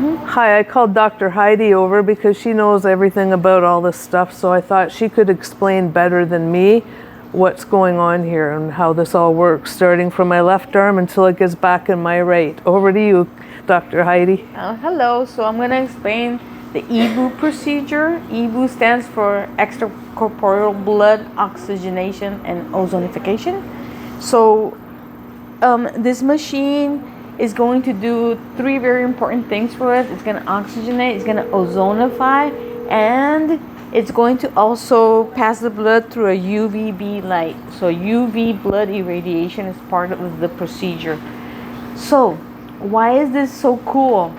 Hi, I called Dr. Heidi over because she knows everything about all this stuff, so I thought she could explain better than me what's going on here and how this all works, starting from my left arm until it gets back in my right. Over to you, Dr. Heidi. Hello, so I'm going to explain the EBOO procedure. EBOO stands for extracorporeal blood oxygenation and ozonification. So this machine is going to do three very important things for us. It's going to oxygenate, it's going to ozonify, and it's going to also pass the blood through a UVB light. So UV blood irradiation is part of the procedure. So why is this so cool?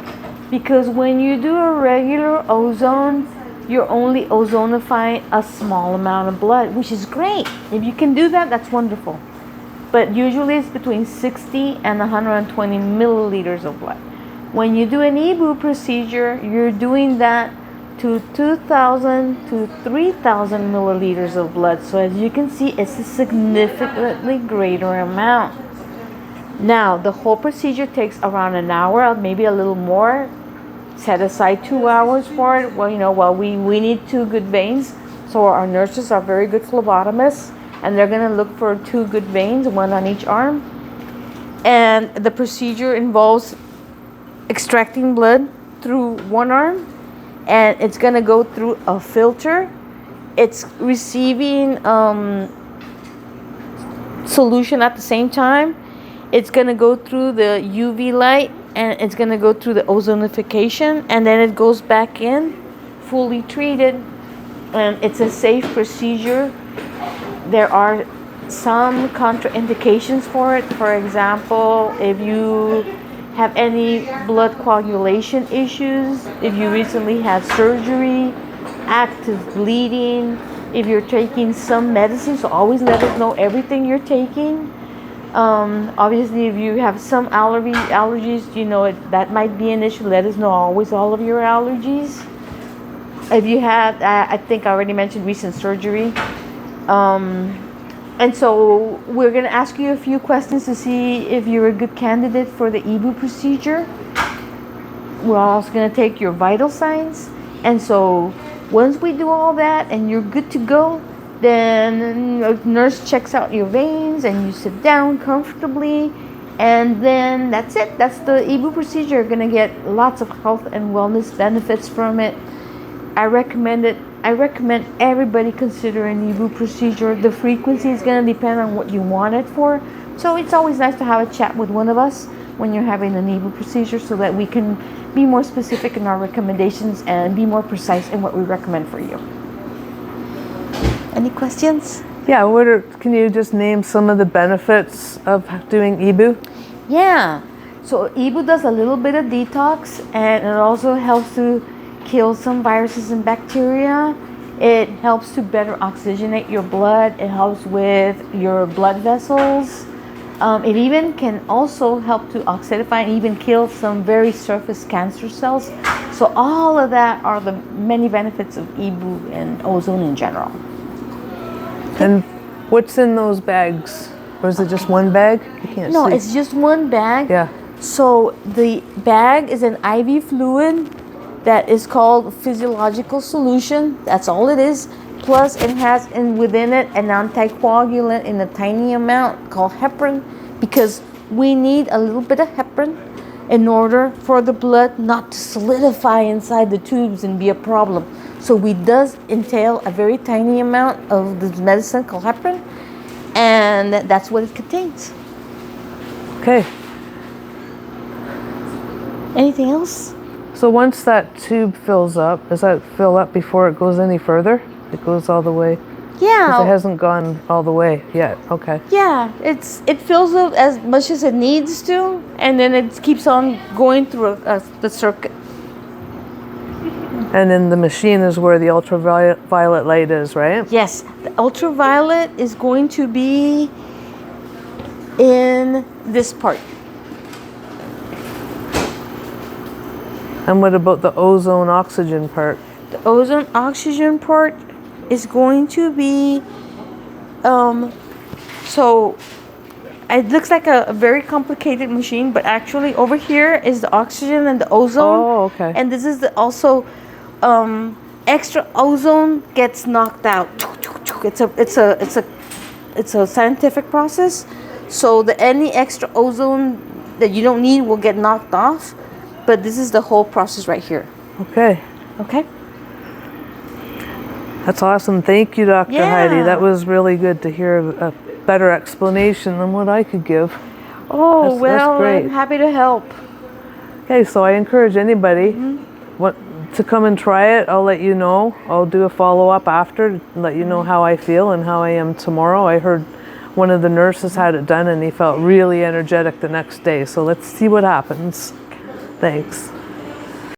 Because when you do a regular ozone, you're only ozonifying a small amount of blood, which is great. If you can do that, that's wonderful. But usually it's between 60 and 120 milliliters of blood. When you do an EBOO procedure, you're doing that to 2,000 to 3,000 milliliters of blood. So as you can see, it's a significantly greater amount. Now, the whole procedure takes around an hour, maybe a little more. Set aside 2 hours for it. Well, we need two good veins. So our nurses are very good phlebotomists, and they're going to look for two good veins, one on each arm. And the procedure involves extracting blood through one arm, and it's going to go through a filter. It's receiving solution at the same time. It's going to go through the UV light, and it's going to go through the ozonification, and then it goes back in fully treated. And it's a safe procedure. There are some contraindications for it. For example, if you have any blood coagulation issues, if you recently had surgery, active bleeding, if you're taking some medicine, so always let us know everything you're taking. Obviously, if you have some allergies, that might be an issue. Let us know always all of your allergies. If you had, I think I already mentioned recent surgery. And so we're going to ask you a few questions to see if you're a good candidate for the EBOO procedure. We're also going to take your vital signs. And so once we do all that and you're good to go, then a nurse checks out your veins and you sit down comfortably. And then that's it. That's the EBOO procedure. You're going to get lots of health and wellness benefits from it. I recommend it. I recommend everybody consider an EBOO procedure. The frequency is going to depend on what you want it for. So it's always nice to have a chat with one of us when you're having an EBOO procedure so that we can be more specific in our recommendations and be more precise in what we recommend for you. Any questions? Yeah, can you just name some of the benefits of doing EBOO? Yeah, so EBOO does a little bit of detox, and it also helps to kill some viruses and bacteria. It helps to better oxygenate your blood. It helps with your blood vessels. It even can also help to oxidify and even kill some very surface cancer cells. So all of that are the many benefits of EBOO and ozone in general. And what's in those bags? Or is it just one bag? I can't see. No, it's just one bag. Yeah. So the bag is an IV fluid that is called physiological solution. That's all it is. Plus it has within it an anticoagulant in a tiny amount called heparin, because we need a little bit of heparin in order for the blood not to solidify inside the tubes and be a problem. So it does entail a very tiny amount of this medicine called heparin, and that's what it contains. Okay. Anything else? So once that tube fills up, does that fill up before it goes any further? It goes all the way? Yeah. 'Cause it hasn't gone all the way yet. Okay. Yeah, it fills up as much as it needs to, and then it keeps on going through the circuit. And then the machine is where the ultraviolet light is, right? Yes, the ultraviolet is going to be in this part. And what about the ozone oxygen part? The ozone oxygen part is going to be, so it looks like a very complicated machine, but actually over here is the oxygen and the ozone. Oh, okay. And this is also extra ozone gets knocked out. It's a scientific process. So any extra ozone that you don't need will get knocked off. But this is the whole process right here. Okay. Okay. That's awesome. Thank you, Dr. Yeah. Heidi. That was really good to hear a better explanation than what I could give. Oh, That's well, great. I'm happy to help. Okay, so I encourage anybody to come and try it. I'll let you know. I'll do a follow-up after, let you know how I feel and how I am tomorrow. I heard one of the nurses had it done and he felt really energetic the next day. So let's see what happens. Thanks.